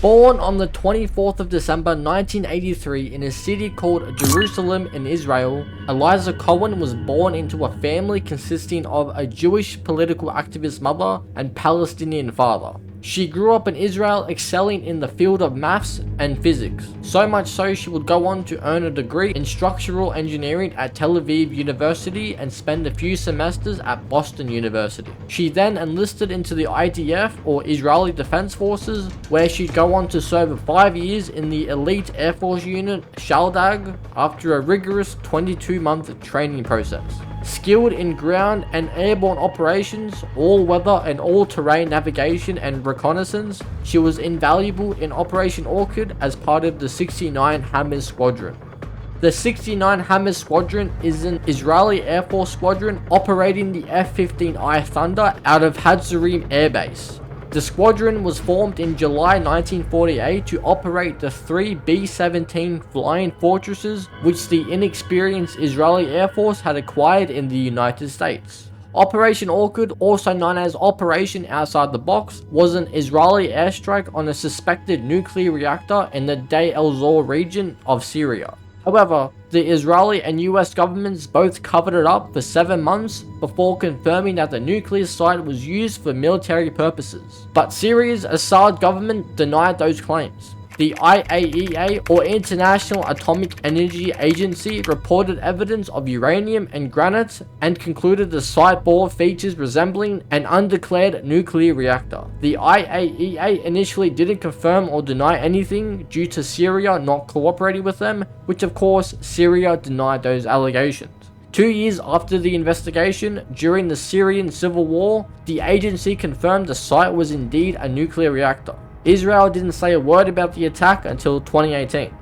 Born on the 24th of December 1983 in a city called Jerusalem in Israel, Eliza Cohen was born into a family consisting of a Jewish political activist mother and Palestinian father. She grew up in Israel, excelling in the field of maths and physics, so much so she would go on to earn a degree in structural engineering at Tel Aviv University and spend a few semesters at Boston University. She then enlisted into the IDF, or Israeli Defense Forces, where she'd go on to serve 5 years in the elite Air Force unit Shaldag after a rigorous 22-month training process. Skilled in ground and airborne operations, all-weather and all-terrain navigation and reconnaissance, she was invaluable in Operation Orchid as part of the 69 Hammers Squadron. The 69 Hammers Squadron is an Israeli Air Force squadron operating the F-15I Thunder out of Hatzerim Air Base. The squadron was formed in July 1948 to operate the 3 B-17 Flying Fortresses which the inexperienced Israeli Air Force had acquired in the United States. Operation Orchid, also known as Operation Outside the Box, was an Israeli airstrike on a suspected nuclear reactor in the Deir el-Zor region of Syria. However, the Israeli and US governments both covered it up for 7 months before confirming that the nuclear site was used for military purposes. But Syria's Assad government denied those claims. The IAEA, or International Atomic Energy Agency, reported evidence of uranium and granite and concluded the site bore features resembling an undeclared nuclear reactor. The IAEA initially didn't confirm or deny anything due to Syria not cooperating with them, which of course Syria denied those allegations. 2 years after the investigation, during the Syrian civil war, the agency confirmed the site was indeed a nuclear reactor. Israel didn't say a word about the attack until 2018.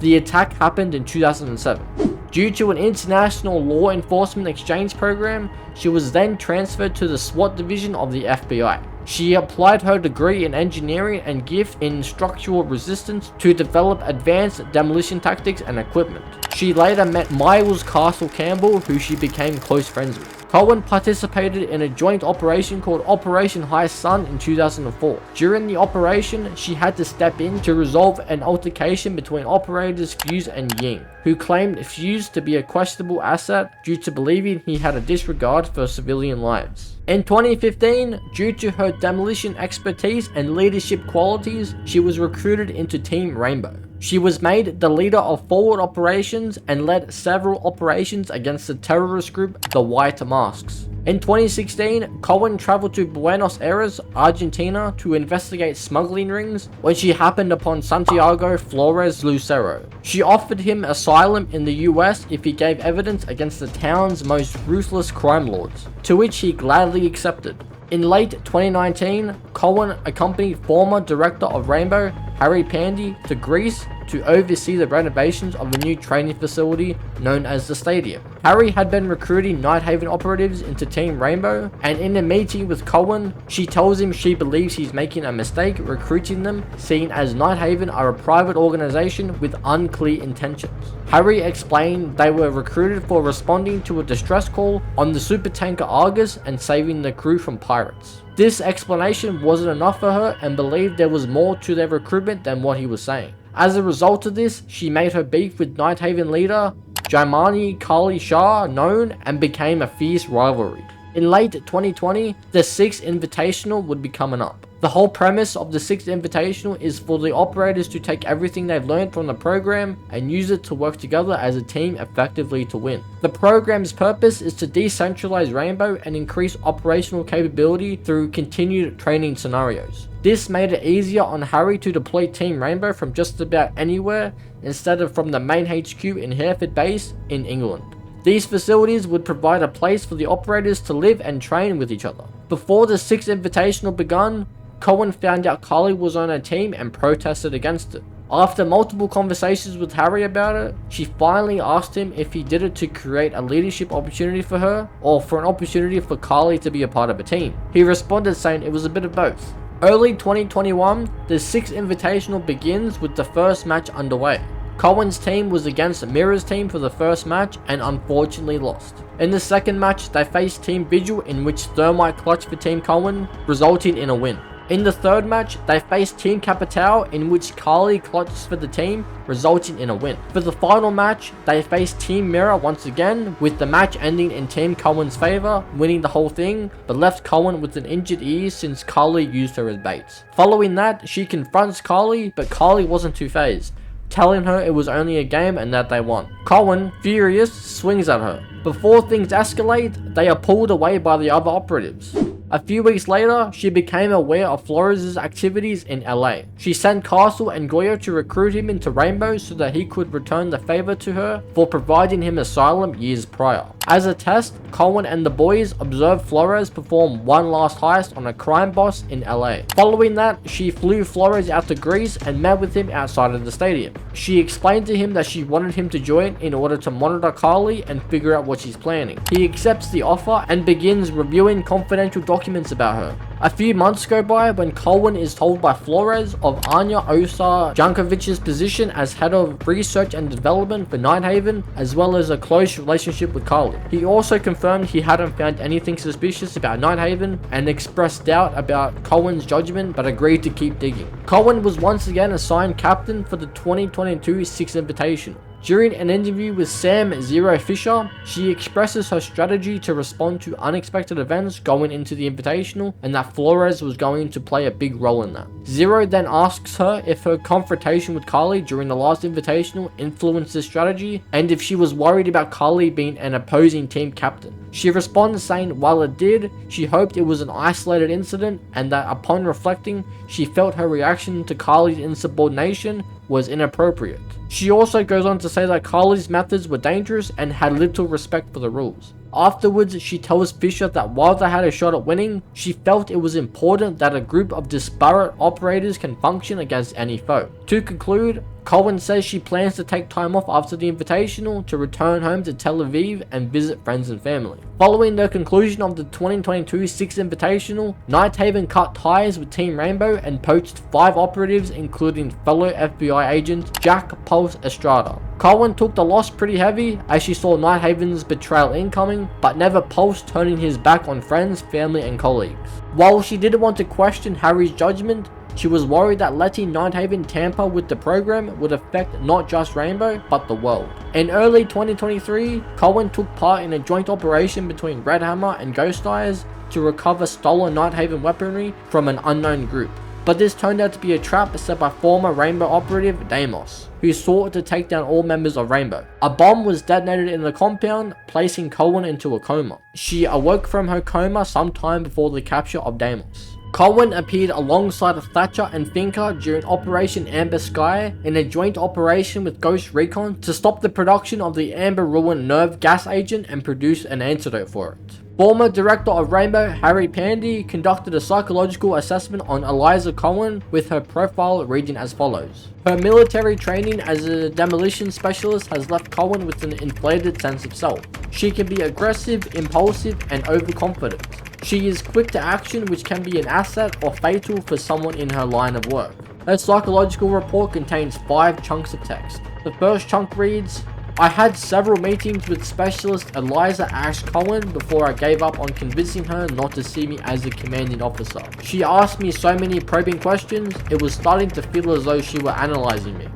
The attack happened in 2007. Due to an international law enforcement exchange program, she was then transferred to the SWAT division of the FBI. She applied her degree in engineering and gift in structural resistance to develop advanced demolition tactics and equipment. She later met Miles Castle Campbell, who she became close friends with. Cohen participated in a joint operation called Operation High Sun in 2004. During the operation, she had to step in to resolve an altercation between operators Fuse and Ying, who claimed Fuse to be a questionable asset due to believing he had a disregard for civilian lives. In 2015, due to her demolition expertise and leadership qualities, she was recruited into Team Rainbow. She was made the leader of forward operations and led several operations against the terrorist group the White Masks. In 2016, Cohen traveled to Buenos Aires, Argentina to investigate smuggling rings when she happened upon Santiago Flores Lucero. She offered him asylum in the US if he gave evidence against the town's most ruthless crime lords, to which he gladly accepted. In late 2019, Cohen accompanied former director of Rainbow, Harry Pandy, to Greece to oversee the renovations of a new training facility known as the Stadium. Harry had been recruiting Nighthaven operatives into Team Rainbow, and in a meeting with Cohen, she tells him she believes he's making a mistake recruiting them, seeing as Nighthaven are a private organization with unclear intentions. Harry explained they were recruited for responding to a distress call on the supertanker Argus and saving the crew from pirates. This explanation wasn't enough for her and believed there was more to their recruitment than what he was saying. As a result of this, she made her beef with Nighthaven leader Jaimani Kali Shah known and became a fierce rivalry. In late 2020, the 6th Invitational would be coming up. The whole premise of the 6th Invitational is for the operators to take everything they've learned from the program and use it to work together as a team effectively to win. The program's purpose is to decentralize Rainbow and increase operational capability through continued training scenarios. This made it easier on Harry to deploy Team Rainbow from just about anywhere instead of from the main HQ in Hereford Base in England. These facilities would provide a place for the operators to live and train with each other. Before the 6th Invitational begun, Cohen found out Carly was on her team and protested against it. After multiple conversations with Harry about it, she finally asked him if he did it to create a leadership opportunity for her or for an opportunity for Carly to be a part of a team. He responded saying it was a bit of both. Early 2021, the 6th Invitational begins with the first match underway. Cohen's team was against Mira's team for the first match and unfortunately lost. In the second match, they faced Team Vigil, in which Thermite clutched for Team Cohen, resulting in a win. In the third match, they faced Team Capital, in which Carly clutches for the team, resulting in a win. For the final match, they faced Team Mirror once again, with the match ending in Team Cohen's favor, winning the whole thing, but left Cohen with an injured ear since Carly used her as bait. Following that, she confronts Carly, but Carly wasn't too phased, telling her it was only a game and that they won. Cohen, furious, swings at her. Before things escalate, they are pulled away by the other operatives. A few weeks later, she became aware of Flores' activities in LA. She sent Castle and Goya to recruit him into Rainbow so that he could return the favor to her for providing him asylum years prior. As a test, Cohen and the boys observed Flores perform one last heist on a crime boss in LA. Following that, she flew Flores out to Greece and met with him outside of the stadium. She explained to him that she wanted him to join in order to monitor Carly and figure out what she's planning. He accepts the offer and begins reviewing confidential documents about her. A few months go by when Cohen is told by Flores of Anya Osa Jankovic's position as head of research and development for Nighthaven, as well as a close relationship with Carly. He also confirmed he hadn't found anything suspicious about Nighthaven and expressed doubt about Cohen's judgment, but agreed to keep digging. Cohen was once again assigned captain for the 2022 Six Invitational. During an interview with Sam Zero Fisher, she expresses her strategy to respond to unexpected events going into the Invitational, and that Flores was going to play a big role in that. Zero then asks her if her confrontation with Carly during the last Invitational influenced this strategy, and if she was worried about Carly being an opposing team captain. She responds saying while it did, she hoped it was an isolated incident, and that upon reflecting, she felt her reaction to Carly's insubordination was inappropriate. She also goes on to say that Carly's methods were dangerous and had little respect for the rules. Afterwards, she tells Fisher that while they had a shot at winning, she felt it was important that a group of disparate operators can function against any foe. To conclude, Cohen says she plans to take time off after the Invitational to return home to Tel Aviv and visit friends and family. Following the conclusion of the 2022 Six Invitational, Nighthaven cut ties with Team Rainbow and poached 5 operatives, including fellow FBI agent Jack Pulse Estrada. Cohen took the loss pretty heavy as she saw Nighthaven's betrayal incoming, but never Pulse turning his back on friends, family and colleagues. While she didn't want to question Harry's judgment, she was worried that letting Nighthaven tamper with the program would affect not just Rainbow, but the world. In early 2023, Cohen took part in a joint operation between Red Hammer and Ghost Eyes to recover stolen Nighthaven weaponry from an unknown group. But this turned out to be a trap set by former Rainbow operative Deimos, who sought to take down all members of Rainbow. A bomb was detonated in the compound, placing Cohen into a coma. She awoke from her coma sometime before the capture of Deimos. Cohen appeared alongside Thatcher and Finker during Operation Amber Sky in a joint operation with Ghost Recon to stop the production of the Amber Ruin nerve gas agent and produce an antidote for it. Former director of Rainbow, Harry Pandy, conducted a psychological assessment on Eliza Cohen, with her profile reading as follows. Her military training as a demolition specialist has left Cohen with an inflated sense of self. She can be aggressive, impulsive, and overconfident. She is quick to action, which can be an asset or fatal for someone in her line of work. Her psychological report contains 5 chunks of text. The first chunk reads, I had several meetings with specialist Eliza Ash Cohen before I gave up on convincing her not to see me as a commanding officer. She asked me so many probing questions, it was starting to feel as though she were analyzing me.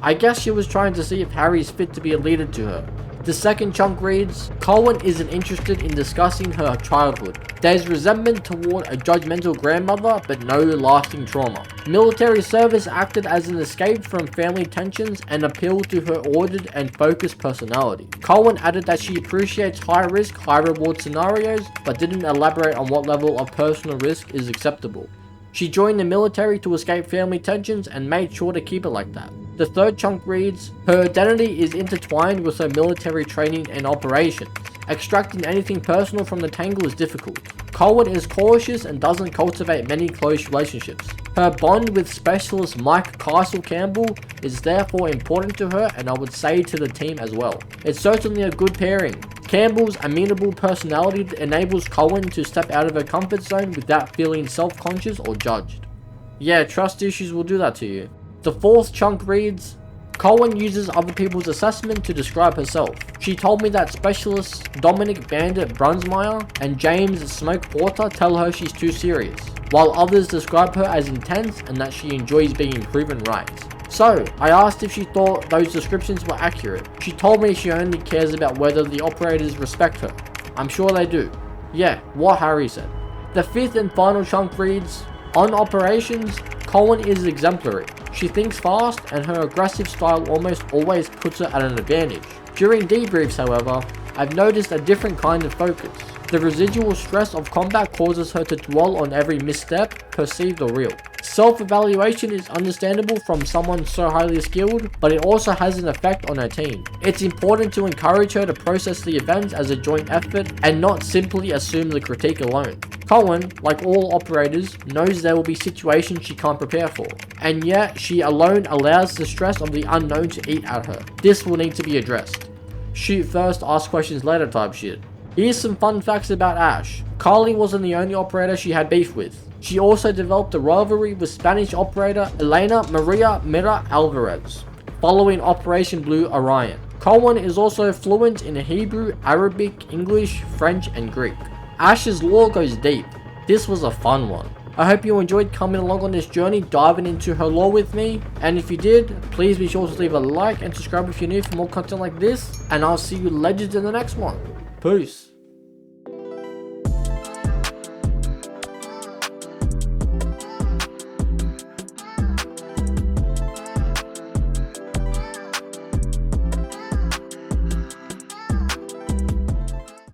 I guess she was trying to see if Harry is fit to be a leader to her. The second chunk reads, Cohen isn't interested in discussing her childhood. There's resentment toward a judgmental grandmother, but no lasting trauma. Military service acted as an escape from family tensions and appealed to her ordered and focused personality. Cohen added that she appreciates high risk, high reward scenarios, but didn't elaborate on what level of personal risk is acceptable. She joined the military to escape family tensions and made sure to keep it like that. The third chunk reads, her identity is intertwined with her military training and operations. Extracting anything personal from the tangle is difficult. Cohen is cautious and doesn't cultivate many close relationships. Her bond with specialist Mike Castle Campbell is therefore important to her, and I would say to the team as well. It's certainly a good pairing. Campbell's amenable personality enables Cohen to step out of her comfort zone without feeling self-conscious or judged. Yeah, trust issues will do that to you. The fourth chunk reads, Cohen uses other people's assessment to describe herself. She told me that specialists Dominic Bandit Brunsmeyer and James Smoke Porter tell her she's too serious. while others describe her as intense and that she enjoys being proven right. So, I asked if she thought those descriptions were accurate. She told me she only cares about whether the operators respect her. I'm sure they do. Yeah, what Harry said. The fifth and final chunk reads, on operations, Cohen is exemplary. She thinks fast and her aggressive style almost always puts her at an advantage. During debriefs, however, I've noticed a different kind of focus. The residual stress of combat causes her to dwell on every misstep, perceived or real. Self-evaluation is understandable from someone so highly skilled, but it also has an effect on her team. It's important to encourage her to process the events as a joint effort and not simply assume the critique alone. Cohen, like all operators, knows there will be situations she can't prepare for, and yet she alone allows the stress of the unknown to eat at her. This will need to be addressed. Shoot first, ask questions later type shit. Here's some fun facts about Ash. Carly wasn't the only operator she had beef with. She also developed a rivalry with Spanish operator Elena Maria Mira Alvarez, following Operation Blue Orion. Cohen is also fluent in Hebrew, Arabic, English, French, and Greek. Ash's lore goes deep. This was a fun one. I hope you enjoyed coming along on this journey, diving into her lore with me, and if you did, please be sure to leave a like and subscribe if you're new for more content like this, and I'll see you legends in the next one. Peace.